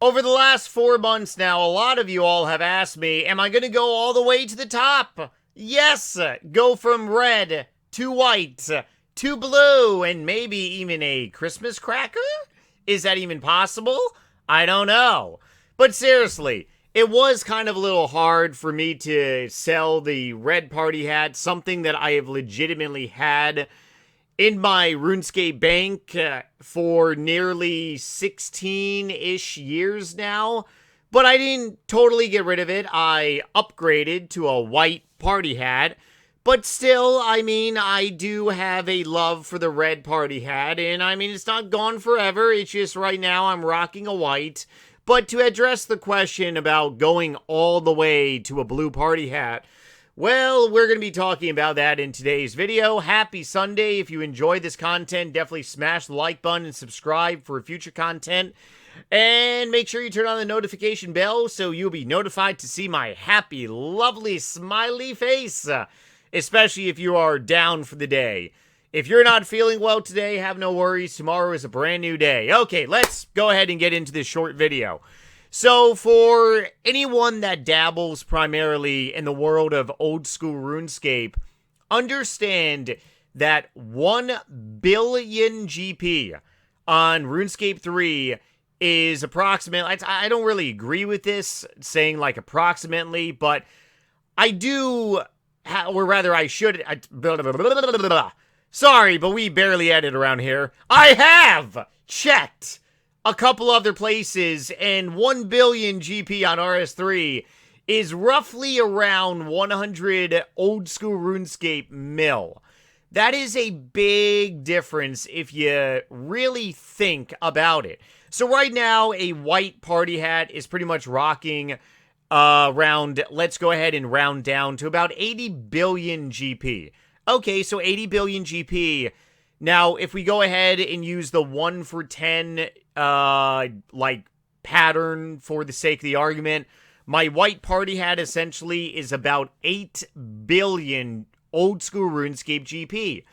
Over the last 4 months now, a lot of you all have asked me, am I going to go all the way to the top? Yes! Go from red to white to blue and maybe even a Christmas cracker? Is that even possible? I don't know. But seriously, it was kind of a little hard for me to sell the red party hat, something that I have legitimately had in my RuneScape bank for nearly 16-ish years now, but I didn't totally get rid of it. I upgraded to a white party hat, but still, I mean, I do have a love for the red party hat, and I mean, it's not gone forever. It's just right now I'm rocking a white. But to address the question about going all the way to a blue party hat, well, we're going to be talking about that in today's video. Happy Sunday. If you enjoy this content, definitely smash the like button and subscribe for future content. And make sure you turn on the notification bell so you'll be notified to see my happy, lovely, smiley face. Especially if you are down for the day. If you're not feeling well today, have no worries. Tomorrow is a brand new day. Okay, let's go ahead and get into this short video. So, for anyone that dabbles primarily in the world of old school RuneScape, understand that 1 billion GP on RuneScape 3 is approximately, I don't really agree with this, saying like approximately, but I do, or rather I should, sorry, but we barely edit around here. I have checked a couple other places, and 1 billion GP on RS3 is roughly around 100 old school RuneScape mil. That is a big difference if you really think about it. So right now, a white party hat is pretty much rocking around, let's go ahead and round down to about 80 billion GP. Okay, so 80 billion GP. Now, if we go ahead and use the 1 for 10 like pattern for the sake of the argument, my white party hat essentially is about 8 billion old school RuneScape GP.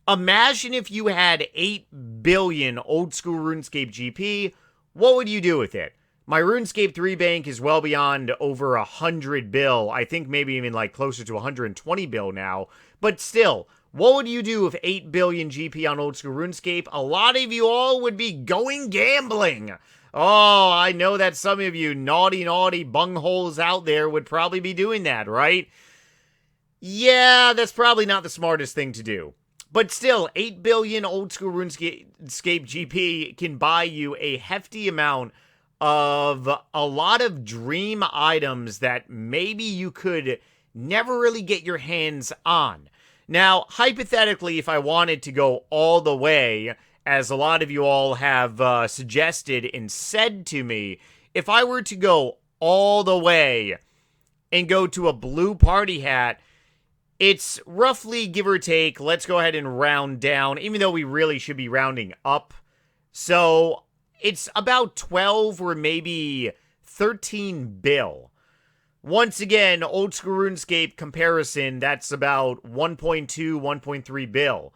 Imagine if you had 8 billion old school RuneScape GP, what would you do with it? My RuneScape 3 bank is well beyond over 100 bill. I think maybe even like closer to 120 bill now. But still, what would you do with 8 billion GP on old school RuneScape? A lot of you all would be going gambling. Oh, I know that some of you naughty bungholes out there would probably be doing that, right? Yeah, that's probably not the smartest thing to do. But still, 8 billion old school RuneScape GP can buy you a hefty amount of a lot of dream items that maybe you could never really get your hands on. Now, hypothetically, if I wanted to go all the way, as a lot of you all have suggested and said to me, if I were to go all the way and go to a blue party hat, it's roughly, give or take, let's go ahead and round down, even though we really should be rounding up. So, it's about 12 or maybe 13 bill. Once again, old school RuneScape comparison, that's about 1.2, 1.3 bill.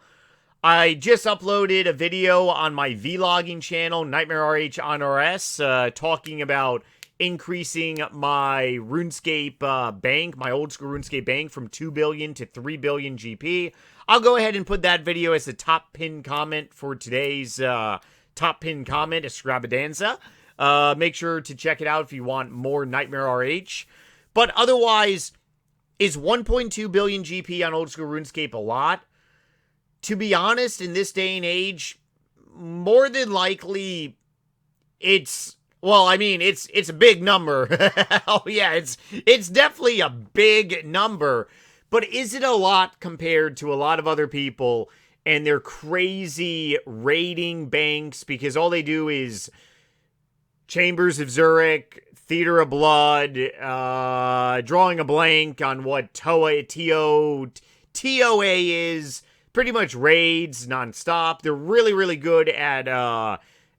I just uploaded a video on my vlogging channel, NightmareRH on RS, talking about increasing my RuneScape bank, my old school RuneScape bank from 2 billion to 3 billion GP. I'll go ahead and put that video as the top pinned comment for today's top pinned comment, extravaganza. Make sure to check it out if you want more NightmareRH. But otherwise, is 1.2 billion GP on old school RuneScape a lot? To be honest, in this day and age, more than likely, it's, well, I mean, it's a big number. Oh yeah, it's definitely a big number. But is it a lot compared to a lot of other people and their crazy raiding banks? Because all they do is Chambers of Zurich, Theater of Blood, drawing a blank on what TOA is, pretty much raids nonstop. They're really, really good at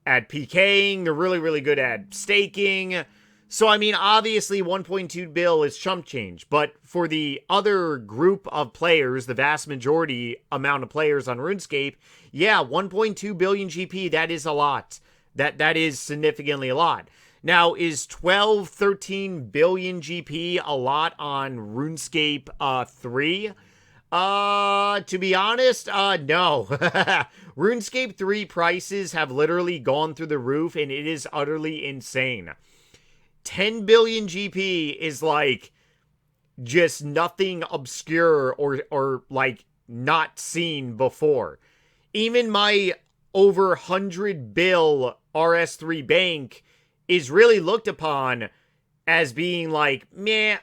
PKing. They're really, really good at staking. So, I mean, obviously 1.2 bill is chump change, but for the other group of players, the vast majority amount of players on RuneScape, yeah, 1.2 billion GP, that is a lot. That is significantly a lot. Now, is 12, 13 billion GP a lot on RuneScape 3? To be honest, no. RuneScape 3 prices have literally gone through the roof, and it is utterly insane. 10 billion GP is like just nothing obscure or like not seen before. Even my over 100 bill RS3 bank is really looked upon as being like, meh.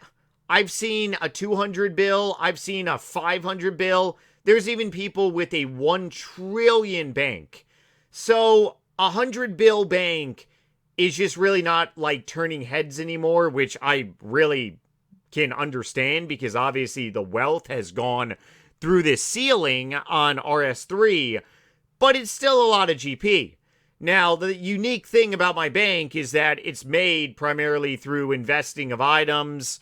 I've seen a 200 bill. I've seen a 500 bill. There's even people with a 1 trillion bank. So a 100 bill bank is just really not like turning heads anymore, which I really can understand because obviously the wealth has gone through this ceiling on RS3, but it's still a lot of GP. Now, the unique thing about my bank is that it's made primarily through investing of items.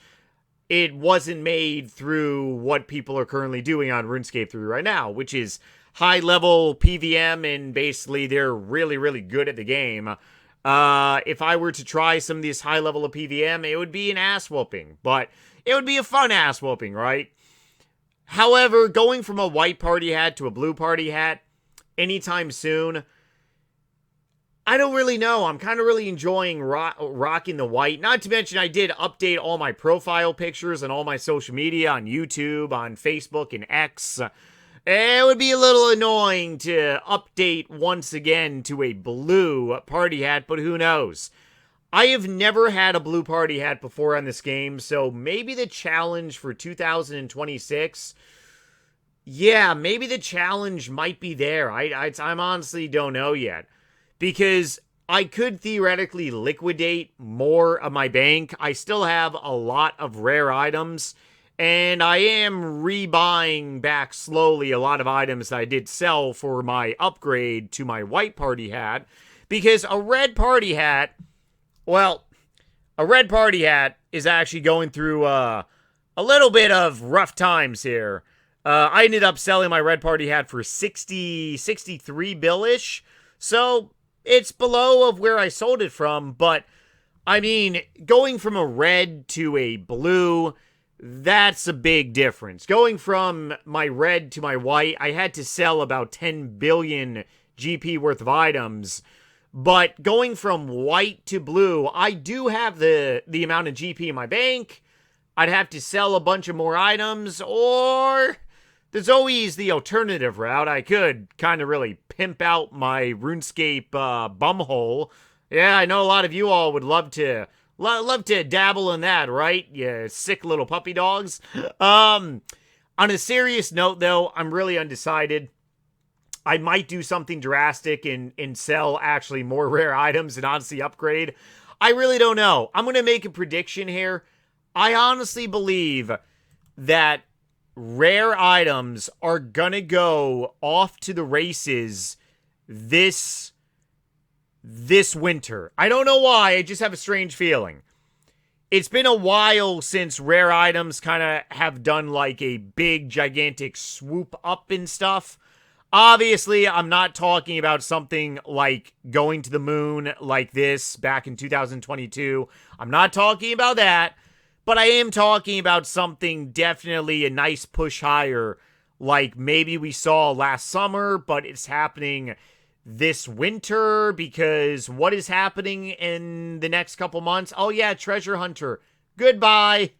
It wasn't made through what people are currently doing on RuneScape 3 right now, which is high-level PVM, and basically they're really, really good at the game. If I were to try some of this high level of PVM, it would be an ass-whooping, but it would be a fun ass-whooping, right? However, going from a white party hat to a blue party hat anytime soon, I don't really know. I'm kind of really enjoying rocking the white. Not to mention, I did update all my profile pictures and all my social media on YouTube, on Facebook, and X. It would be a little annoying to update once again to a blue party hat, but who knows? I have never had a blue party hat before on this game, so maybe the challenge for 2026... yeah, maybe the challenge might be there. I'm honestly don't know yet. Because I could theoretically liquidate more of my bank. I still have a lot of rare items, and I am rebuying back slowly a lot of items that I did sell for my upgrade to my white party hat. Because a red party hat, well, a red party hat is actually going through a little bit of rough times here. I ended up selling my red party hat for 63 bill-ish. So it's below of where I sold it from, but I mean, going from a red to a blue, that's a big difference. Going from my red to my white, I had to sell about 10 billion GP worth of items, but going from white to blue, I do have the amount of GP in my bank. I'd have to sell a bunch of more items, or there's always the alternative route. I could kind of really pimp out my RuneScape bumhole. Yeah, I know a lot of you all would love to dabble in that, right? You sick little puppy dogs. On a serious note, though, I'm really undecided. I might do something drastic and sell actually more rare items and honestly upgrade. I really don't know. I'm going to make a prediction here. I honestly believe that rare items are gonna go off to the races this winter. I don't know why, I just have a strange feeling. It's been a while since rare items kind of have done like a big, gigantic swoop up and stuff. Obviously, I'm not talking about something like going to the moon like this back in 2022. I'm not talking about that. But I am talking about something definitely a nice push higher, like maybe we saw last summer, but it's happening this winter, because what is happening in the next couple months? Oh yeah, Treasure Hunter. Goodbye.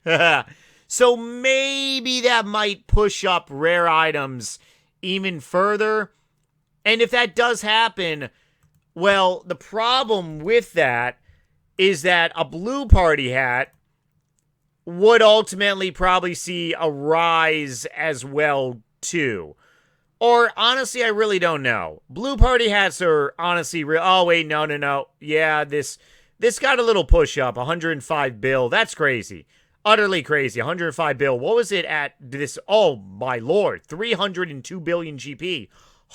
So maybe that might push up rare items even further. And if that does happen, well, the problem with that is that a blue party hat would ultimately probably see a rise as well, too. Or, honestly, I really don't know. Blue party hats are honestly real. Oh, wait, no. Yeah, this got a little push up. 105 bill. That's crazy. Utterly crazy. 105 bill. What was it at this? Oh, my lord. 302 billion GP.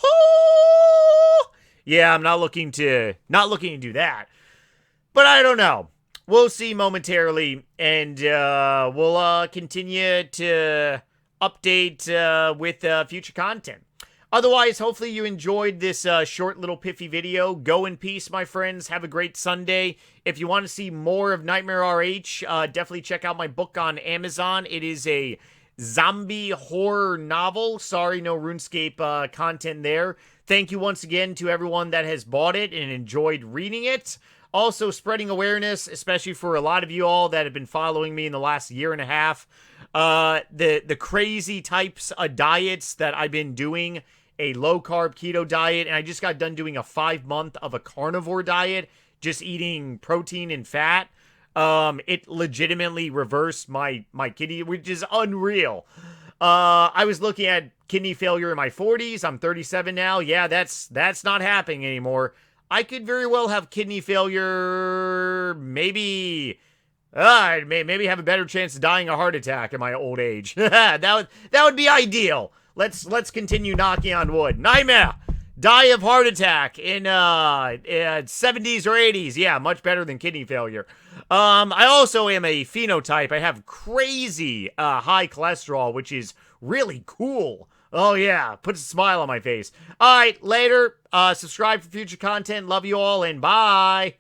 Oh! Yeah, I'm not looking to do that. But I don't know. We'll see momentarily, and we'll continue to update with future content. Otherwise, hopefully you enjoyed this short little piffy video. Go in peace, my friends. Have a great Sunday. If you want to see more of NightmareRH, definitely check out my book on Amazon. It is a zombie horror novel. Sorry, no RuneScape content there. Thank you once again to everyone that has bought it and enjoyed reading it. Also, spreading awareness, especially for a lot of you all that have been following me in the last year and a half. The crazy types of diets that I've been doing. A low-carb keto diet, and I just got done doing a 5-month of a carnivore diet, just eating protein and fat. It legitimately reversed my kidney, which is unreal. I was looking at kidney failure in my 40s. I'm 37 now. Yeah, that's not happening anymore. I could very well have kidney failure, maybe maybe have a better chance of dying a heart attack in my old age. that would be ideal. Let's continue knocking on wood. Nightmare, die of heart attack in 70s or 80s. Yeah, much better than kidney failure. I also am a phenotype. I have crazy high cholesterol, which is really cool. Oh yeah, puts a smile on my face. All right, later. Subscribe for future content. Love you all, and bye.